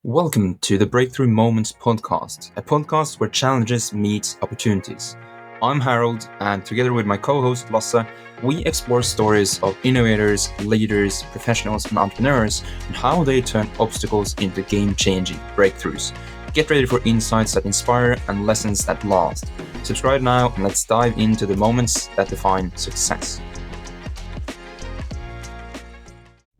Welcome to the Breakthrough Moments podcast, a podcast where challenges meet opportunities. I'm Harold, and together with my co-host Lasse, we explore stories of innovators, leaders, professionals, and entrepreneurs and how they turn obstacles into game-changing breakthroughs. Get ready for insights that inspire and lessons that last. Subscribe now and let's dive into the moments that define success.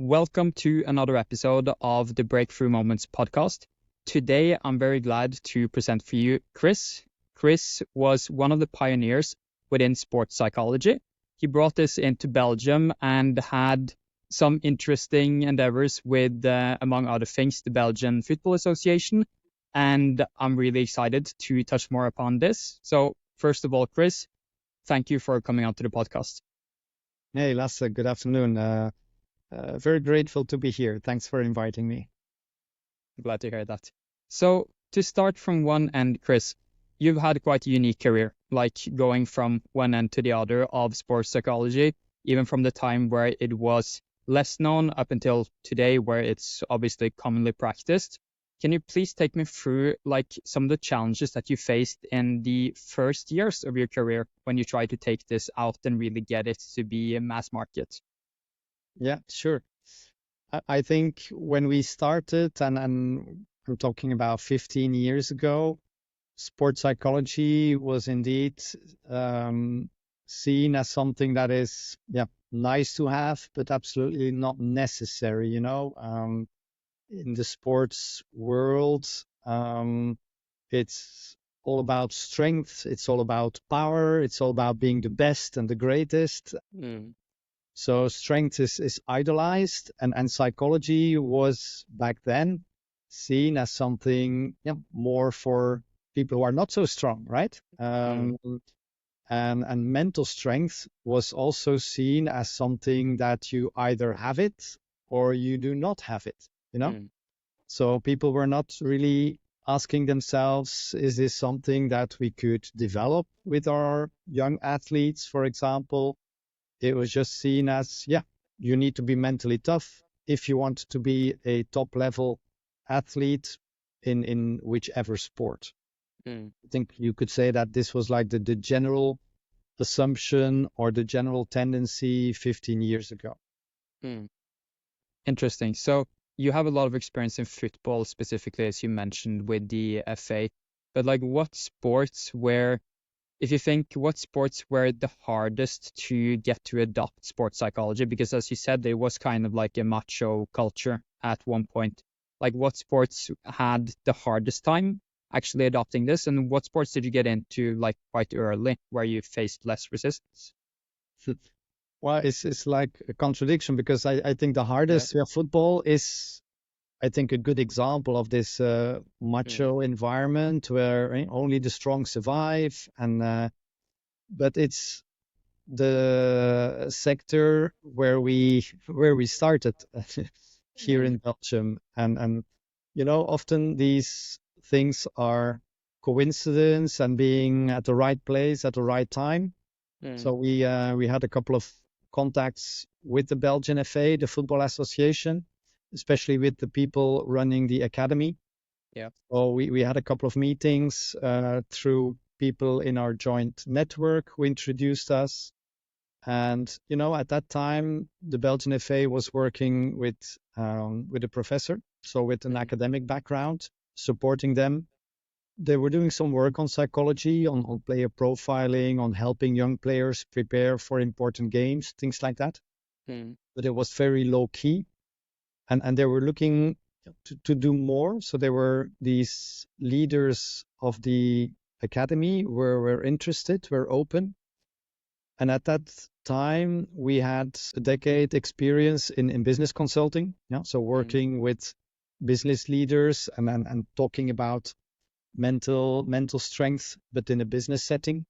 Welcome to another episode of the Breakthrough Moments podcast. Today, I'm very glad to present for you Kris. Kris was one of the pioneers within sports psychology. He brought this into Belgium and had some interesting endeavors with, among other things, the Belgian Football Association. And I'm really excited to touch more upon this. So first of all, Kris, thank you for coming onto the podcast. Hey, Lasse, good afternoon. Very grateful to be here. Thanks for inviting me. Glad to hear that. So to start from one end, Kris, you've had quite a unique career, like going from one end to the other of sports psychology, even from the time where it was less known up until today, where it's obviously commonly practiced. Can you please take me through like some of the challenges that you faced in the first years of your career when you tried to take this out and really get it to be a mass market? Yeah, sure. I think when we started, and I'm talking about 15 years ago, sports psychology was indeed seen as something that is, nice to have, but absolutely not necessary, in the sports world. It's all about strength, it's all about power, it's all about being the best and the greatest. So strength is idolized, and psychology was back then seen as something more for people who are not so strong, right? And mental strength was also seen as something that you either have it or you do not have it. So people were not really asking themselves, is this something that we could develop with our young athletes, for example? It was just seen as, you need to be mentally tough if you want to be a top level athlete in whichever sport. I think you could say that this was like the general assumption or the general tendency 15 years ago. Interesting. So you have a lot of experience in football, specifically, as you mentioned, with the FA. But like, if you think, what sports were the hardest to get to adopt sports psychology? Because as you said, there was kind of like a macho culture at one point. Like, what sports had the hardest time actually adopting this, and what sports did you get into like quite early, where you faced less resistance? Well, it's like a contradiction because I think the hardest football is, I think, a good example of this macho environment where only the strong survive, and but it's the sector where we started here in Belgium, and often these things are coincidence and being at the right place at the right time. So we had a couple of contacts with the Belgian FA, the Football Association, especially with the people running the academy. So we had a couple of meetings through people in our joint network who introduced us. And, at that time, the Belgian FA was working with a professor, so with an academic background, supporting them. They were doing some work on psychology, on player profiling, on helping young players prepare for important games, things like that. But it was very low key. And they were looking to do more. So there were these leaders of the academy were interested, were open. And at that time, we had a decade experience in business consulting. So working with business leaders and talking about mental strength, but in a business setting.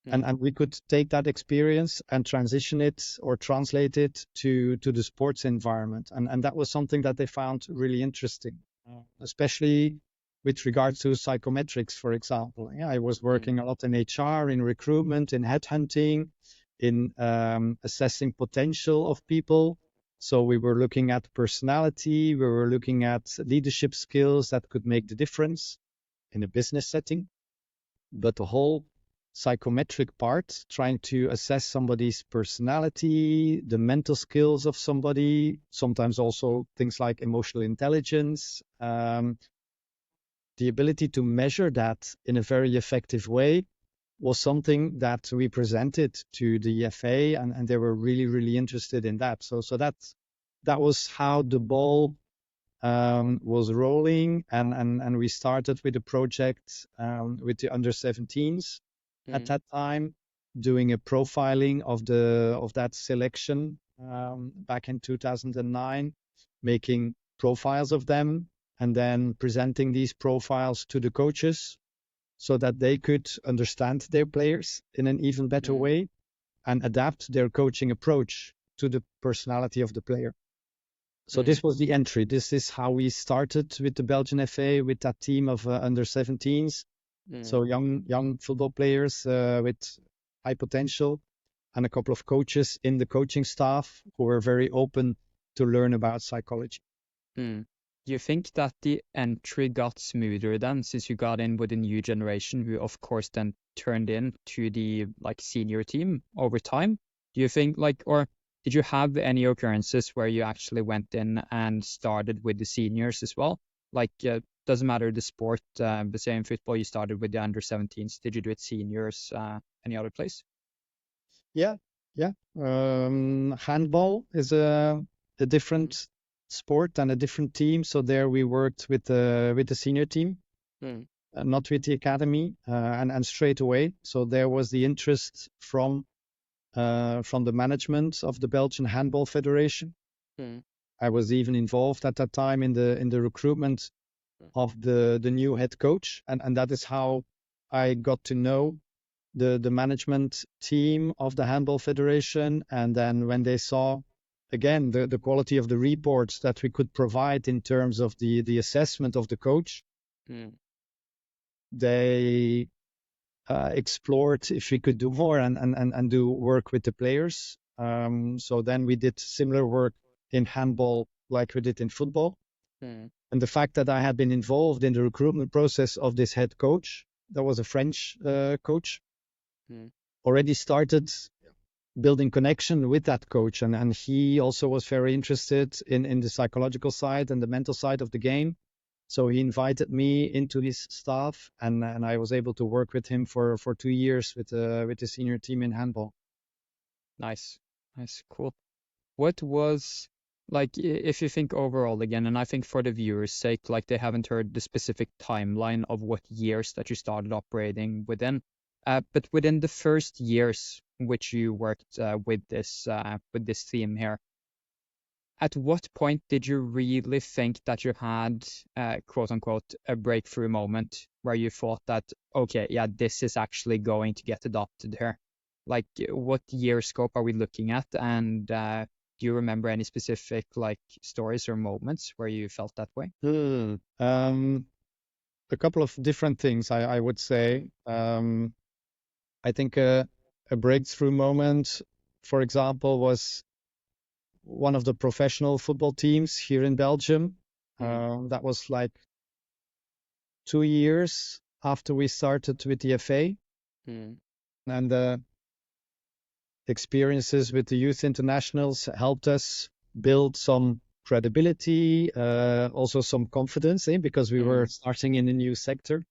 And we could take that experience and transition it or translate it to the sports environment. And that was something that they found really interesting, especially with regards to psychometrics, for example. I was working a lot in HR, in recruitment, in headhunting, in assessing potential of people. So we were looking at personality, we were looking at leadership skills that could make the difference in a business setting, but the whole psychometric part, trying to assess somebody's personality, the mental skills of somebody, sometimes also things like emotional intelligence, the ability to measure that in a very effective way was something that we presented to the FA, and they were really, really interested in that. So that was how the ball was rolling, and we started with a project with the under 17s at that time, doing a profiling of that selection back in 2009, making profiles of them, and then presenting these profiles to the coaches so that they could understand their players in an even better way and adapt their coaching approach to the personality of the player. So this was the entry. This is how we started with the Belgian FA, with that team of under 17s. So young football players with high potential, and a couple of coaches in the coaching staff who were very open to learn about psychology. Do you think that the entry got smoother then, since you got in with a new generation, who of course then turned into the senior team over time? Do you think or did you have any occurrences where you actually went in and started with the seniors as well? Doesn't matter the sport, but say in football you started with the under 17s. Did you do it seniors any other place? Yeah. Handball is a different sport and a different team. So there we worked with the senior team, not with the academy, and straight away. So there was the interest from the management of the Belgian Handball Federation. I was even involved at that time in the recruitment of the new head coach, and that is how I got to know the management team of the Handball Federation. And then when they saw again the quality of the reports that we could provide in terms of the assessment of the coach, they explored if we could do more and do work with the players. So then we did similar work in handball like we did in football. And the fact that I had been involved in the recruitment process of this head coach, that was a French coach, already started building connection with that coach. And he also was very interested in the psychological side and the mental side of the game. So he invited me into his staff, and I was able to work with him for 2 years with the senior team in handball. Nice, cool. What was if you think overall again, and I think for the viewers' sake, they haven't heard the specific timeline of what years that you started operating within, but within the first years which you worked with this theme here, at what point did you really think that you had, quote unquote, a breakthrough moment where you thought that, okay, yeah, this is actually going to get adopted here? What year scope are we looking at? And do you remember any specific stories or moments where you felt that way? A couple of different things, I would say. I think a breakthrough moment, for example, was one of the professional football teams here in Belgium. That was 2 years after we started with the FA. And the experiences with the youth internationals helped us build some credibility, also some confidence, because we were starting in a new sector.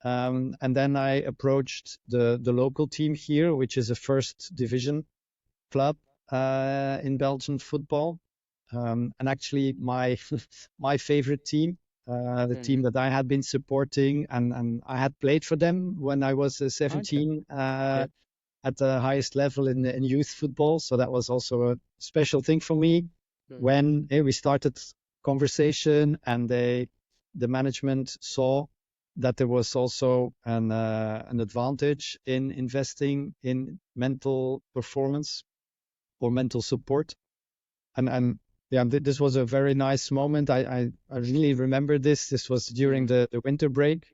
And then I approached the local team here, which is a first division club in Belgian football, and actually my favorite team, the team that I had been supporting, and I had played for them when I was 17 at the highest level in youth football. So that was also a special thing for me. When we started conversation, and the management saw that there was also an advantage in investing in mental performance or mental support. And this was a very nice moment. I really remember this. This was during the winter break.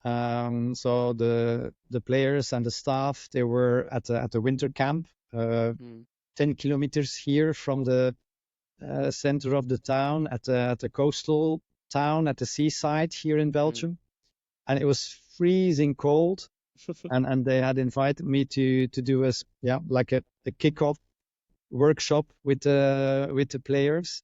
So the players and the staff, they were at the winter camp, 10 kilometers here from the center of the town, at the coastal town, at the seaside here in Belgium, and it was freezing cold. And they had invited me to do like a kickoff workshop with the players.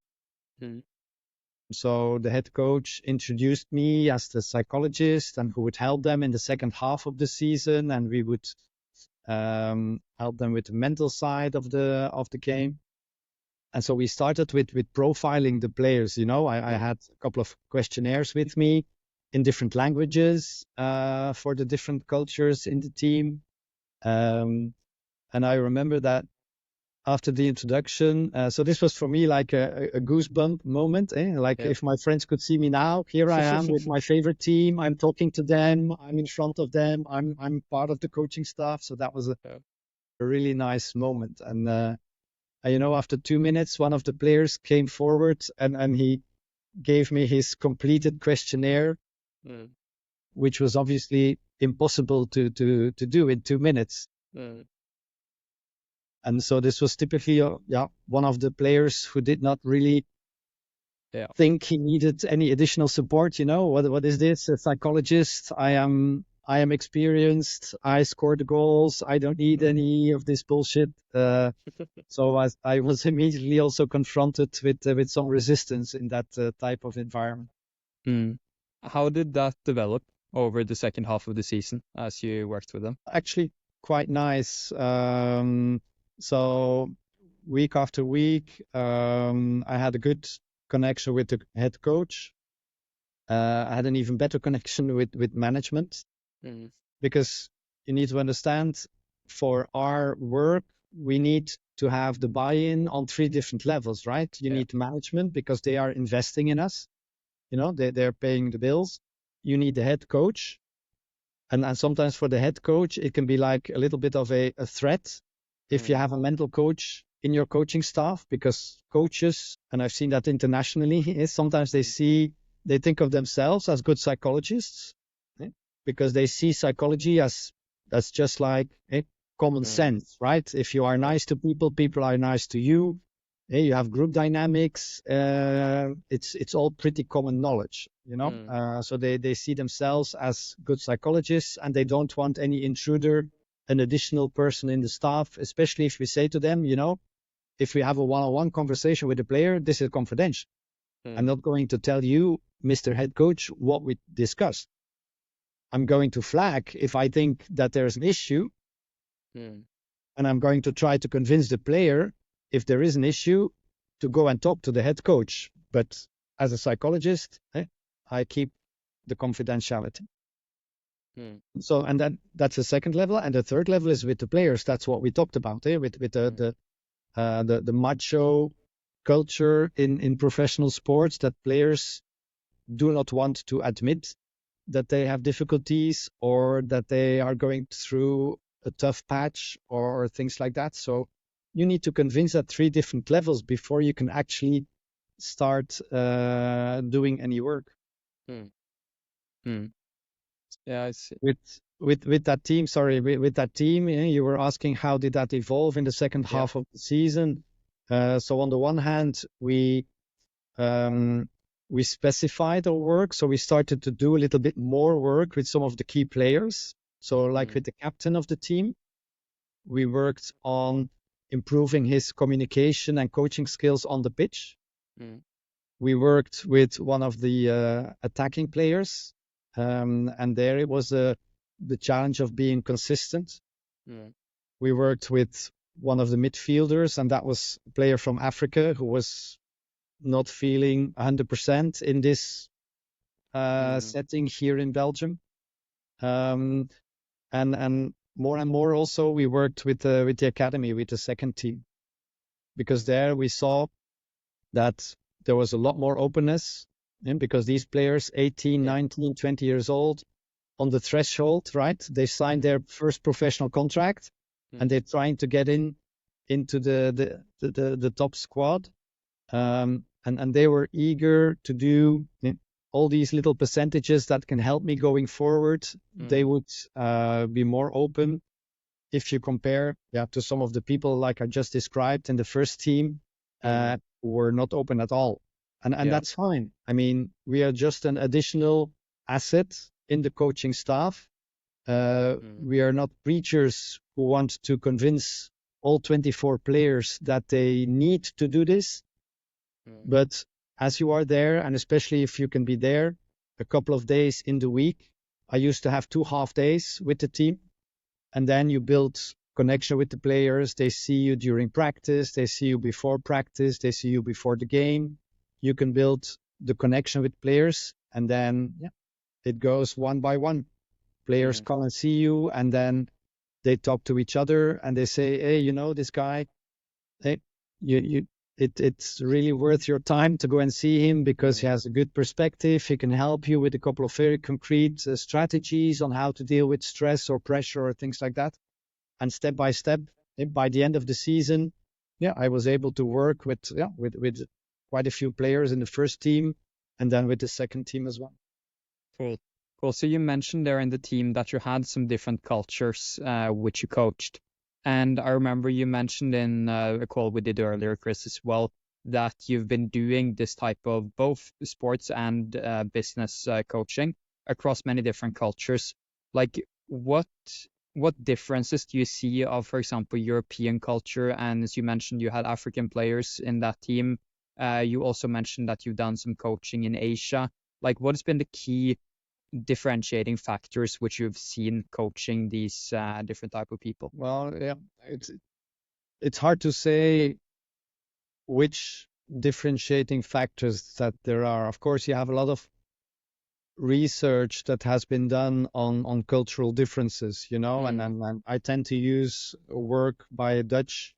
So the head coach introduced me as the psychologist and who would help them in the second half of the season, and we would help them with the mental side of the game. And so we started with profiling the players. I had a couple of questionnaires with me in different languages for the different cultures in the team. And I remember that after the introduction, so this was for me like a goosebump moment. If my friends could see me now, here I am with my favorite team. I'm talking to them. I'm in front of them. I'm part of the coaching staff. So that was a really nice moment. And after 2 minutes, one of the players came forward and he gave me his completed questionnaire, which was obviously impossible to do in 2 minutes. And so this was typically one of the players who did not really think he needed any additional support. What is this? A psychologist? I am experienced. I score the goals. I don't need any of this bullshit. So I was immediately also confronted with some resistance in that type of environment. How did that develop over the second half of the season as you worked with them? Actually, quite nice. So week after week, I had a good connection with the head coach. I had an even better connection with management, because you need to understand, for our work, we need to have the buy-in on 3 different levels, right? You need management because they are investing in us. They're paying the bills. You need the head coach. And sometimes for the head coach, it can be like a little bit of a threat if you have a mental coach in your coaching staff, because coaches, and I've seen that internationally, is sometimes they think of themselves as good psychologists, because they see psychology as that's just like common sense, right? If you are nice to people, people are nice to you. You have group dynamics. It's all pretty common knowledge, so they see themselves as good psychologists, and they don't want any intruder, an additional person in the staff, especially if we say to them, if we have a one-on-one conversation with a player, this is confidential. I'm not going to tell you, Mr. Head Coach, what we discussed. I'm going to flag if I think that there's an issue, and I'm going to try to convince the player, if there is an issue, to go and talk to the head coach. But as a psychologist, I keep the confidentiality. So, and that's the second level, and the third level is with the players. That's what we talked about, with the macho culture in professional sports, that players do not want to admit that they have difficulties or that they are going through a tough patch or things like that. So you need to convince at 3 different levels before you can actually start doing any work. Yeah, I see. With that team, with that team, you were asking how did that evolve in the second half of the season. So on the one hand, we specified our work, so we started to do a little bit more work with some of the key players. So like with the captain of the team, we worked on improving his communication and coaching skills on the pitch. We worked with one of the attacking players, and there it was the challenge of being consistent. We worked with one of the midfielders, and that was a player from Africa who was not feeling 100% in this setting here in Belgium. And more and more also we worked with the academy, with the second team, because there we saw that there was a lot more openness, because these players, 18, 19, 20 years old, on the threshold, right? They signed their first professional contract, and they're trying to get into the top squad. And they were eager to do all these little percentages that can help me going forward. They would be more open if you compare to some of the people like I just described in the first team. were not open at all. And that's fine. I mean, we are just an additional asset in the coaching staff. We are not preachers who want to convince all 24 players that they need to do this. But as you are there, and especially if you can be there a couple of days in the week, I used to have 2 half days with the team, and then you build connection with the players. They see you during practice, they see you before practice, they see you before the game. You can build the connection with players, and then it goes one by one. Players come and see you, and then they talk to each other, and they say, "Hey, you know this guy? Hey, it's really worth your time to go and see him because he has a good perspective. He can help you with a couple of very concrete strategies on how to deal with stress or pressure or things like that." And step by step, by the end of the season, I was able to work with quite a few players in the first team, and then with the second team as well. Cool. So you mentioned there in the team that you had some different cultures which you coached. And I remember you mentioned in a call we did earlier, Kris, as well, that you've been doing this type of both sports and business coaching across many different cultures. Like what differences do you see of, for example, European culture? And as you mentioned, you had African players in that team. You also mentioned that you've done some coaching in Asia. Like what has been the key differentiating factors which you've seen coaching these different type of people? Well, it's hard to say which differentiating factors that there are. Of course, you have a lot of research that has been done on cultural differences, and I tend to use work by a Dutch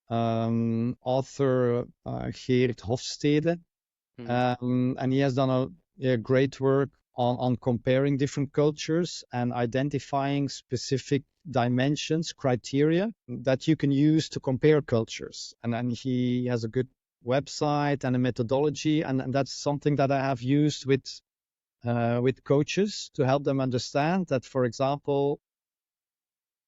author, Geert Hofstede, and he has done a great work on comparing different cultures and identifying specific dimensions, criteria that you can use to compare cultures. And he has a good website and a methodology, and that's something that I have used with coaches to help them understand that, for example,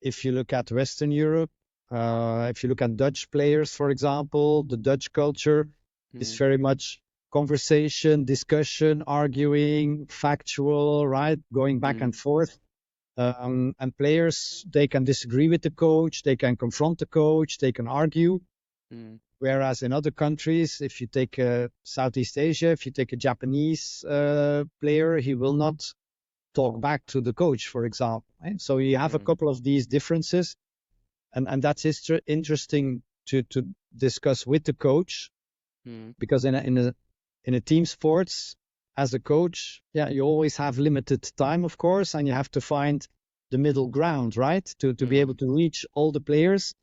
if you look at Western Europe, if you look at Dutch players, for example, the Dutch culture is very much conversation, discussion, arguing, factual, right? Going back and forth. And players, they can disagree with the coach, they can confront the coach, they can argue. Whereas in other countries, if you take Southeast Asia, if you take a Japanese player, he will not talk back to the coach, for example. Right? So you have a couple of these differences, and that's interesting to discuss with the coach, because in a team sports, as a coach, you always have limited time, of course, and you have to find the middle ground, right? To be able to reach all the players,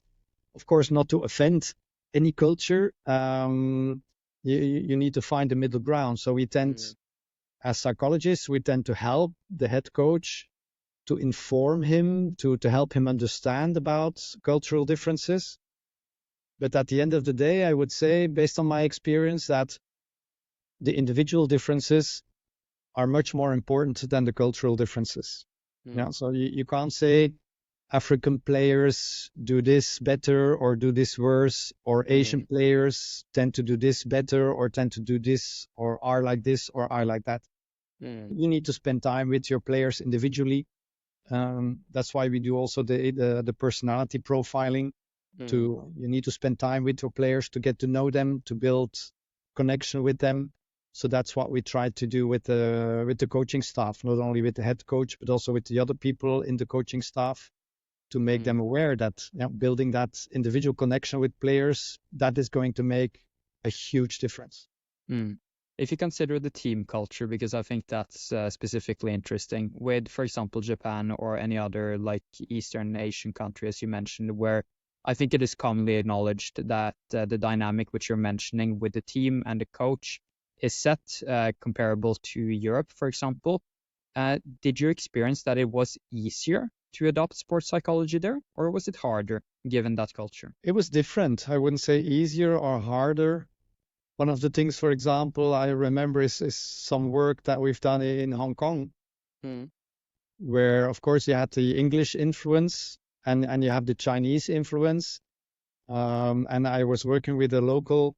of course, not to offend any culture. You need to find the middle ground. So we tend, as psychologists, we tend to help the head coach to inform him, to help him understand about cultural differences. But at the end of the day, I would say, based on my experience, that the individual differences are much more important than the cultural differences. So you can't say African players do this better or do this worse, or Asian players tend to do this better or tend to do this, or are like this or are like that. You need to spend time with your players individually. That's why we do also the personality profiling. You need to spend time with your players to get to know them, to build connection with them. So that's what we try to do with the coaching staff, not only with the head coach, but also with the other people in the coaching staff, to make them aware that building that individual connection with players, that is going to make a huge difference. If you consider the team culture, because I think that's specifically interesting with, for example, Japan or any other like Eastern Asian country, as you mentioned, where I think it is commonly acknowledged that the dynamic which you're mentioning with the team and the coach is set comparable to Europe, for example. Did you experience that it was easier to adopt sports psychology there, or was it harder given that culture? It was different. I wouldn't say easier or harder. One of the things, for example, I remember is some work that we've done in Hong Kong, where, of course, you had the English influence and you have the Chinese influence. And I was working with a local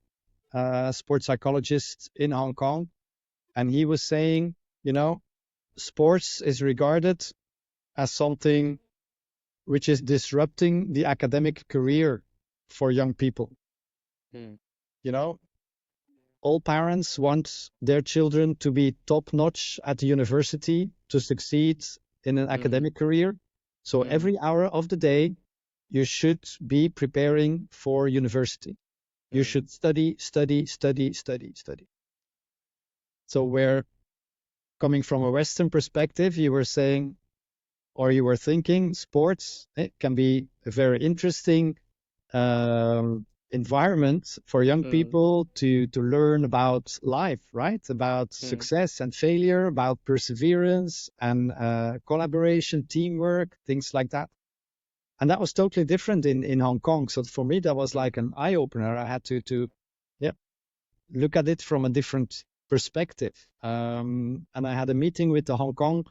sports psychologist in Hong Kong, and he was saying, sports is regarded as something which is disrupting the academic career for young people. You know, all parents want their children to be top notch at the university to succeed in an academic career. So every hour of the day, you should be preparing for university. You should study, study, study, study, study. So where coming from a Western perspective, you were saying, or you were thinking sports, it can be a very interesting environment for young people to learn about life, right? About success and failure, about perseverance and collaboration, teamwork, things like that. And that was totally different in Hong Kong. So for me, that was like an eye opener. I had to look at it from a different perspective. And I had a meeting with the Hong Kong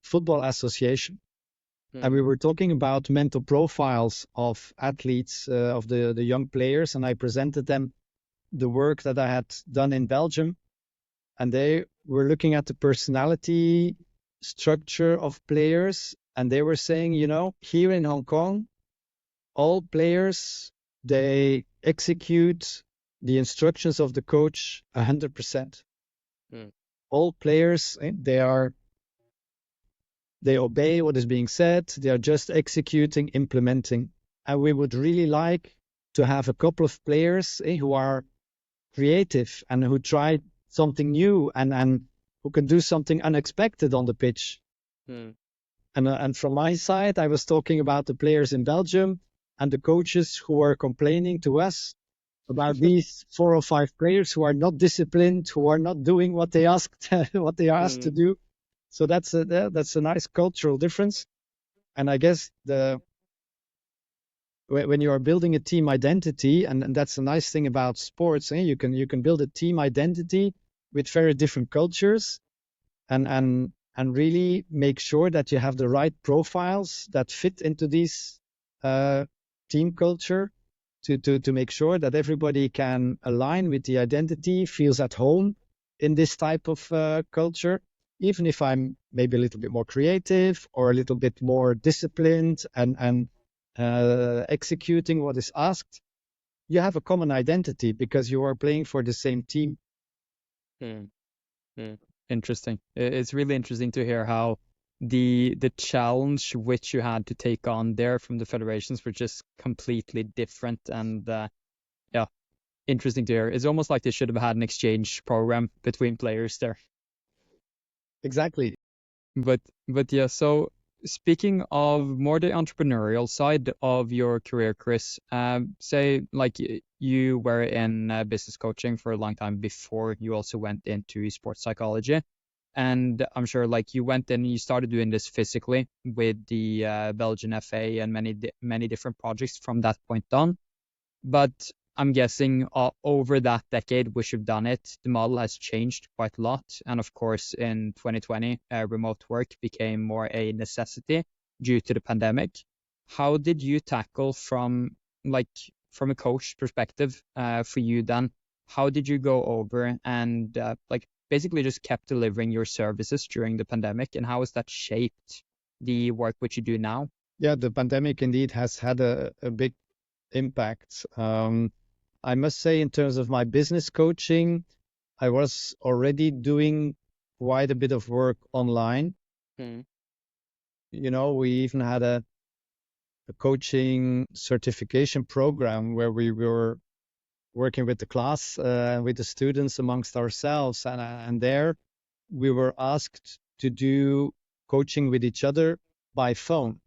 Football Association. And we were talking about mental profiles of athletes, of the young players. And I presented them the work that I had done in Belgium. And they were looking at the personality structure of players. And they were saying, here in Hong Kong, all players, they execute the instructions of the coach 100%. All players, they obey what is being said. They are just executing, implementing. And we would really like to have a couple of players who are creative and who try something new and who can do something unexpected on the pitch. And from my side, I was talking about the players in Belgium and the coaches who were complaining to us about these 4 or 5 players who are not disciplined, who are not doing what they asked, what they are asked to do. So that's a nice cultural difference. And I guess when you are building a team identity, and that's a nice thing about sports, you can build a team identity with very different cultures, and really make sure that you have the right profiles that fit into this team culture to make sure that everybody can align with the identity, feels at home in this type of culture. Even if I'm maybe a little bit more creative or a little bit more disciplined and executing what is asked, you have a common identity because you are playing for the same team. Interesting. It's really interesting to hear how the challenge which you had to take on there from the federations were just completely different, and interesting to hear. It's almost like they should have had an exchange program between players there. Exactly. But yeah, so speaking of more the entrepreneurial side of your career, Kris, say like you were in business coaching for a long time before you also went into sports psychology. And I'm sure like you went in and you started doing this physically with the Belgian FA and many different projects from that point on. But I'm guessing over that decade which you've done it, the model has changed quite a lot. And of course, in 2020, remote work became more a necessity due to the pandemic. How did you tackle from a coach perspective for you then? How did you go over and basically just kept delivering your services during the pandemic? And how has that shaped the work which you do now? Yeah, the pandemic indeed has had a big impact. I must say, in terms of my business coaching, I was already doing quite a bit of work online. We even had a coaching certification program where we were working with the class, with the students amongst ourselves. And there we were asked to do coaching with each other by phone.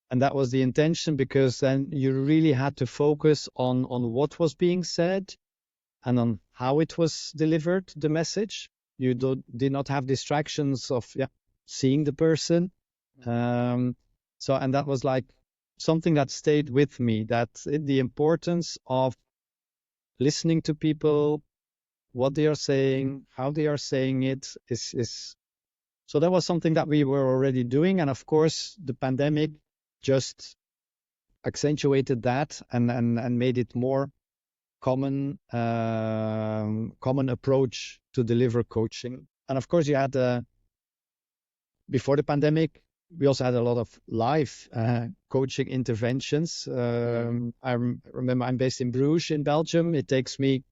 And that was the intention, because then you really had to focus on what was being said and on how it was delivered, the message. You did not have distractions of seeing the person. And that was like something that stayed with me, that the importance of listening to people, what they are saying, how they are saying it is. So that was something that we were already doing. And of course, the pandemic just accentuated that and made it more common approach to deliver coaching. And of course, you had before the pandemic, we also had a lot of live coaching interventions. I remember I'm based in Bruges in Belgium. It takes me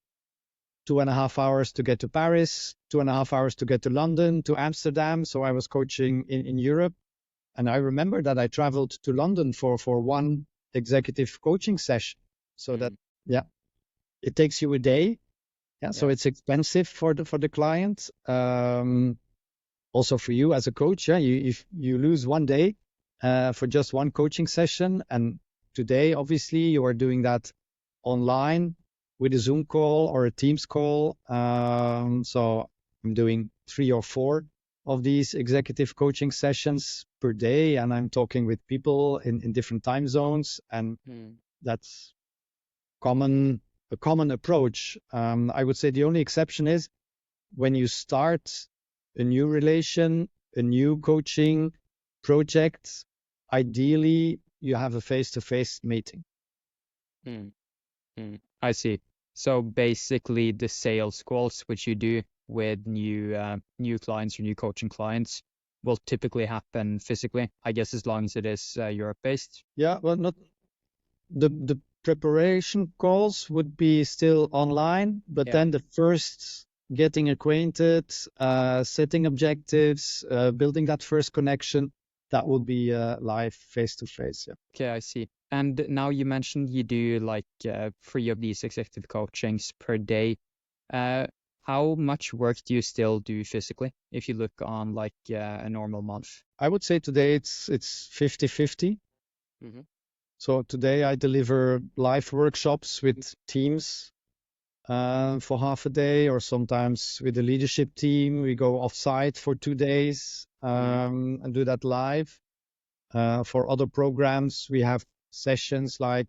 2.5 hours to get to Paris, 2.5 hours to get to London, to Amsterdam. So I was coaching in Europe. And I remember that I traveled to London for one executive coaching session. So that, yeah, it takes you a day. Yeah, so it's expensive for the client. Also for you as a coach, yeah, if you lose one day for just one coaching session, and today obviously you are doing that online with a Zoom call or a Teams call. So I'm doing 3 or 4 of these executive coaching sessions per day, and I'm talking with people in different time zones, and that's a common approach. I would say the only exception is when you start a new relation, a new coaching project, ideally you have a face-to-face meeting. I see. So basically the sales calls which you do with new clients or new coaching clients will typically happen physically, I guess, as long as it is Europe based. Yeah, well, not the preparation calls would be still online, but then the first getting acquainted, setting objectives, building that first connection, that would be live face to face. Yeah. Okay, I see. And now you mentioned you do like 3 of these executive coachings per day. How much work do you still do physically if you look on like a normal month? I would say today it's 50-50. So today I deliver live workshops with teams for half a day, or sometimes with the leadership team. We go off-site for 2 days and do that live. For other programs, we have sessions like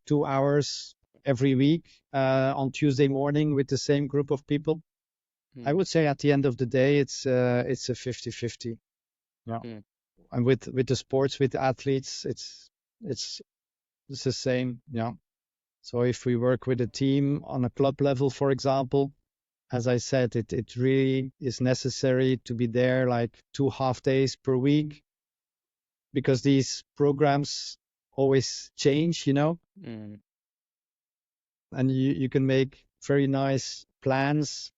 2 hours every week on Tuesday morning with the same group of people. I would say at the end of the day, it's a 50-50. Yeah. And with the sports, with the athletes, it's the same. Yeah. So if we work with a team on a club level, for example, as I said, it really is necessary to be there like 2 half days per week, because these programs always change, and you can make very nice plans,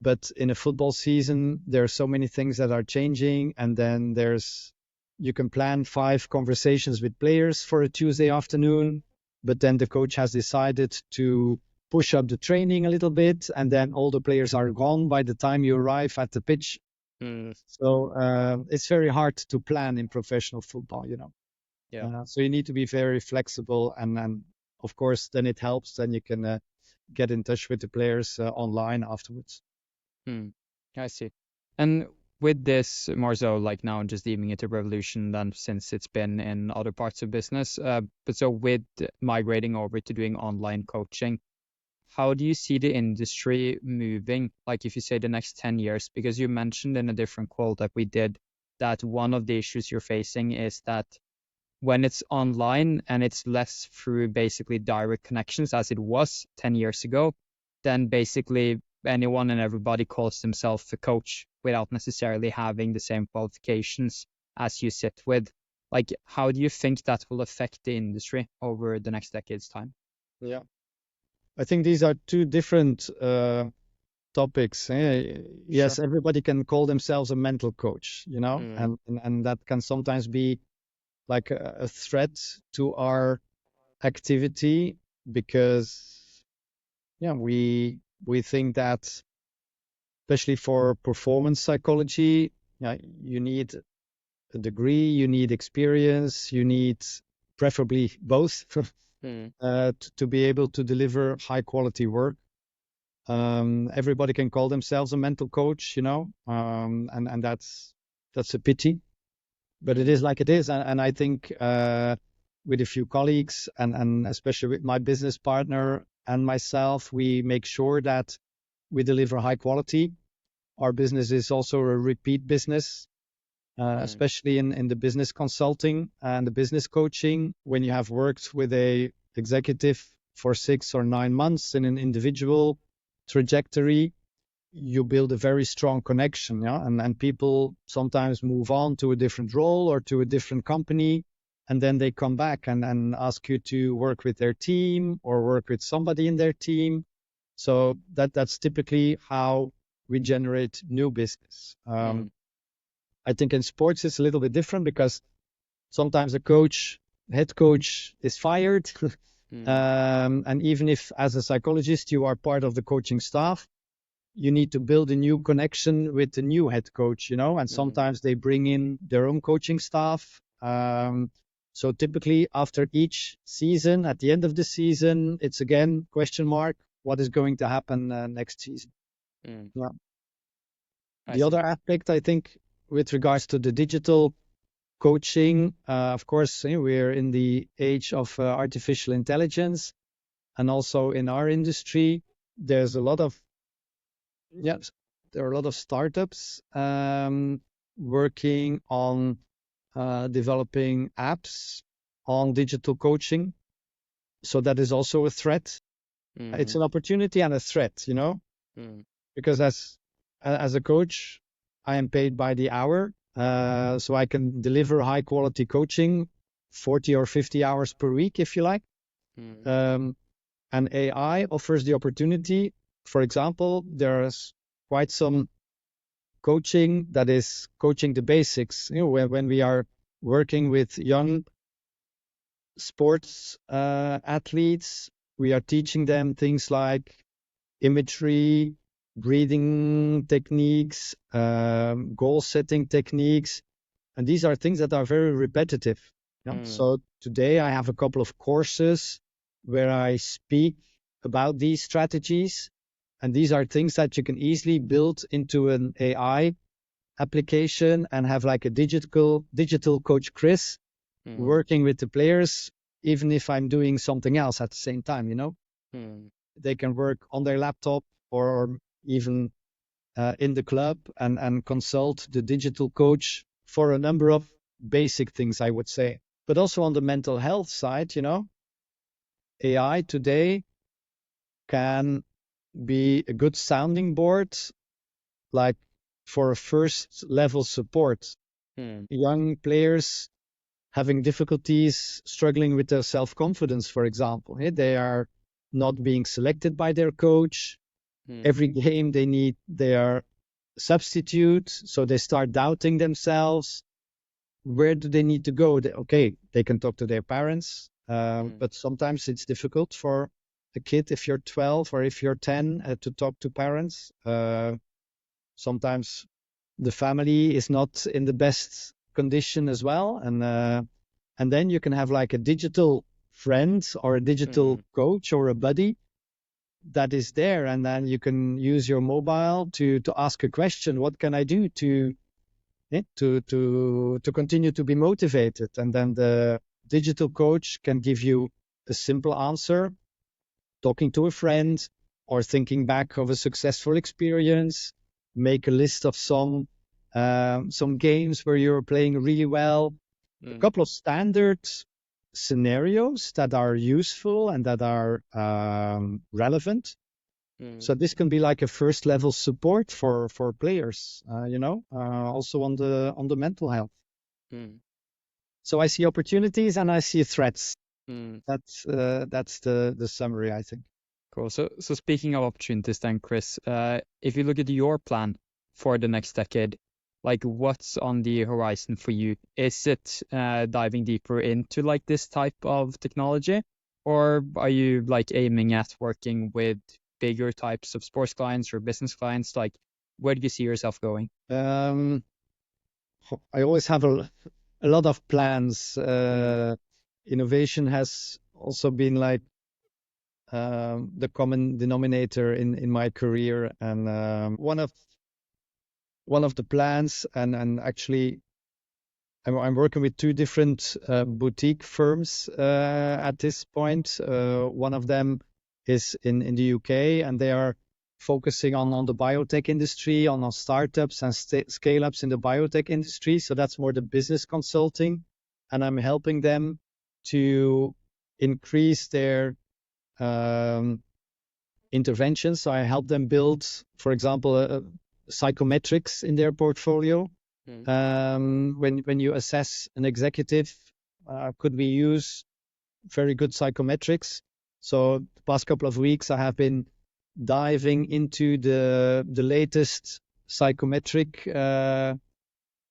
but in a football season, there are so many things that are changing. And then you can plan 5 conversations with players for a Tuesday afternoon, but then the coach has decided to push up the training a little bit, and then all the players are gone by the time you arrive at the pitch. So it's very hard to plan in professional football, so you need to be very flexible, and of course, then it helps. Then you can get in touch with the players online afterwards. I see. And with this more so like now just deeming it a revolution than since it's been in other parts of business. But so with migrating over to doing online coaching, how do you see the industry moving? Like if you say the next 10 years, because you mentioned in a different call that we did that one of the issues you're facing is that when it's online and it's less through basically direct connections as it was 10 years ago, then basically anyone and everybody calls themselves a coach without necessarily having the same qualifications as you sit with. Like, how do you think that will affect the industry over the next decade's time? Yeah, I think these are 2 different topics. Yes, Sure. everybody can call themselves a mental coach, and that can sometimes be like a threat to our activity, because we think that, especially for performance psychology, you need a degree, you need experience, you need preferably both to be able to deliver high quality work. Everybody can call themselves a mental coach, and that's a pity, but it is like it is. And I think with a few colleagues, and especially with my business partner and myself, we make sure that we deliver high quality. Our business is also a repeat business, especially in the business consulting and the business coaching. When you have worked with a executive for 6 or 9 months in an individual trajectory, you build a very strong connection, yeah, and people sometimes move on to a different role or to a different company, and then they come back and ask you to work with their team or work with somebody in their team. So that's typically how we generate new business. I think in sports it's a little bit different because sometimes head coach is fired. And even if as a psychologist you are part of the coaching staff, you need to build a new connection with the new head coach, and sometimes they bring in their own coaching staff. So typically after each season, at the end of the season, it's again question mark, what is going to happen next season? Yeah. The other aspect, I think, with regards to the digital coaching, of course, we're in the age of artificial intelligence, and also in our industry, there's a lot of there are a lot of startups working on developing apps on digital coaching. So that is also a threat. It's an opportunity and a threat, because as a coach, I am paid by the hour. So I can deliver high quality coaching, 40 or 50 hours per week, if you like. And AI offers the opportunity. For example, there's quite some coaching that is coaching the basics. When we are working with young sports athletes, we are teaching them things like imagery, breathing techniques, goal setting techniques. And these are things that are very repetitive. So today I have a couple of courses where I speak about these strategies. And these are things that you can easily build into an AI application and have like a digital coach Kris working with the players, even if I'm doing something else at the same time, They can work on their laptop or even in the club and consult the digital coach for a number of basic things, I would say. But also on the mental health side, AI today can be a good sounding board, like for a first level support. Young players having difficulties, struggling with their self-confidence, for example. They are not being selected by their coach. Every game they need their substitute, so they start doubting themselves. Where do they need to go? They can talk to their parents, but sometimes it's difficult for a kid if you're 12 or if you're 10 to talk to parents. Sometimes the family is not in the best condition as well, and then you can have like a digital friend or a digital coach or a buddy that is there, and then you can use your mobile to ask a question. What can I do to continue to be motivated? And then the digital coach can give you a simple answer, talking to a friend or thinking back of a successful experience, make a list of some games where you're playing really well, a couple of standard scenarios that are useful and that are relevant. So this can be like a first level support for players, also on the mental health. So I see opportunities and I see threats. That's the summary, I think. Cool. So speaking of opportunities then, Kris, if you look at your plan for the next decade, like what's on the horizon for you? Is it diving deeper into like this type of technology, or are you like aiming at working with bigger types of sports clients or business clients? Like, where do you see yourself going? I always have a lot of plans. Innovation has also been like the common denominator in my career, and one of the plans, and actually I'm working with two different boutique firms at this point. One of them is in the UK, and they are focusing on the biotech industry, on startups and scale-ups in the biotech industry. So that's more the business consulting, and I'm helping them to increase their interventions. So I help them build, for example, psychometrics in their portfolio. When you assess an executive, could we use very good psychometrics? So the past couple of weeks, I have been diving into the latest psychometric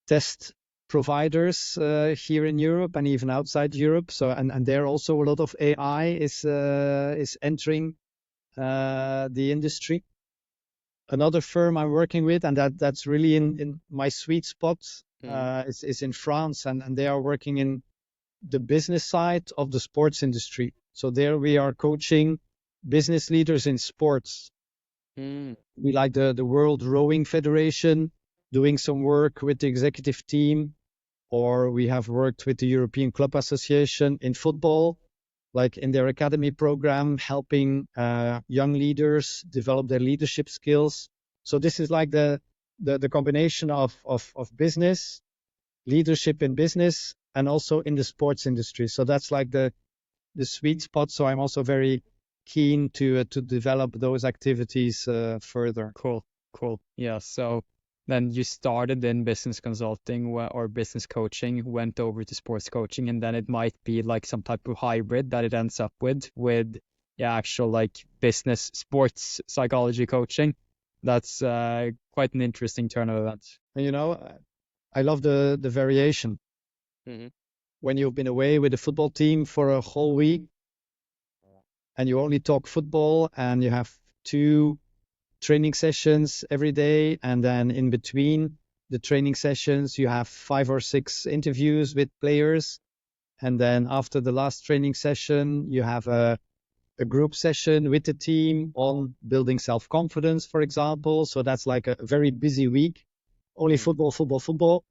test providers here in Europe and even outside Europe. So and there also a lot of AI is entering the industry. Another firm I'm working with, and that's really in my sweet spot, is in France, and they are working in the business side of the sports industry. So there we are coaching business leaders in sports. We like the World Rowing Federation, doing some work with the executive team, or we have worked with the European Club Association in football, like in their academy program, helping young leaders develop their leadership skills. So this is like the combination of business, leadership in business, and also in the sports industry. So that's like the sweet spot. So I'm also very keen to develop those activities further. Cool. Yeah. So then you started in business consulting or business coaching, went over to sports coaching, and then it might be like some type of hybrid that it ends up with actual like business sports psychology coaching. That's quite an interesting turn of events. And I love the variation. When you've been away with the football team for a whole week and you only talk football and you have 2 training sessions every day, and then in between the training sessions you have 5 or 6 interviews with players, and then after the last training session you have a group session with the team on building self-confidence, for example. So that's like a very busy week, only football,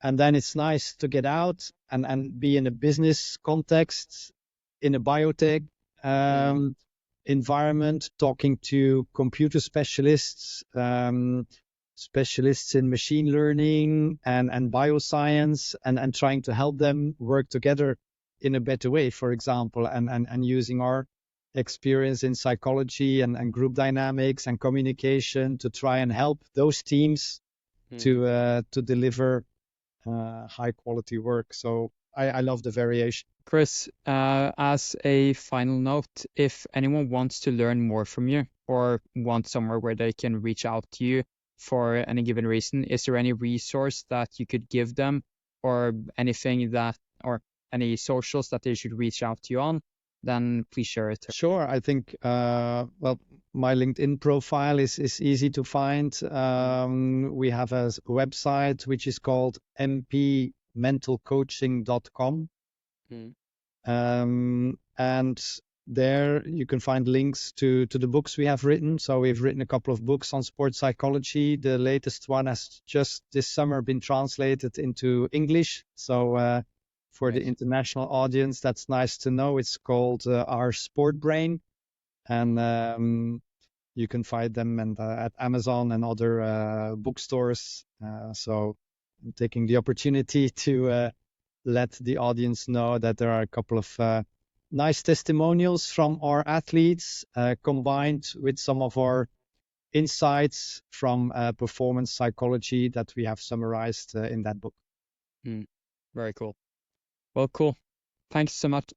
and then it's nice to get out and be in a business context, in a biotech environment, talking to computer specialists, specialists in machine learning and bioscience, and trying to help them work together in a better way, for example, and using our experience in psychology and group dynamics and communication to try and help those teams to deliver high quality work. So I love the variation. Kris, as a final note, if anyone wants to learn more from you or want somewhere where they can reach out to you for any given reason, is there any resource that you could give them, or anything or any socials that they should reach out to you on? Then please share it. Sure. I think, my LinkedIn profile is easy to find. We have a website which is called mpmentalcoaching.com. And there you can find links to the books we have written. So we've written a couple of books on sports psychology. The latest one has just this summer been translated into English. So for the international audience, that's nice to know. It's called Our Sport Brain. And you can find them at Amazon and other bookstores. So I'm taking the opportunity to let the audience know that there are a couple of nice testimonials from our athletes, combined with some of our insights from performance psychology that we have summarized in that book. Very cool. Well, cool. Thanks so much.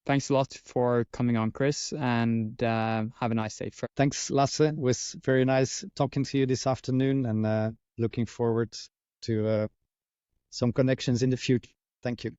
Thanks a lot for coming on, Kris, and have a nice day. Thanks, Lasse. It was very nice talking to you this afternoon, and looking forward to some connections in the future. Thank you.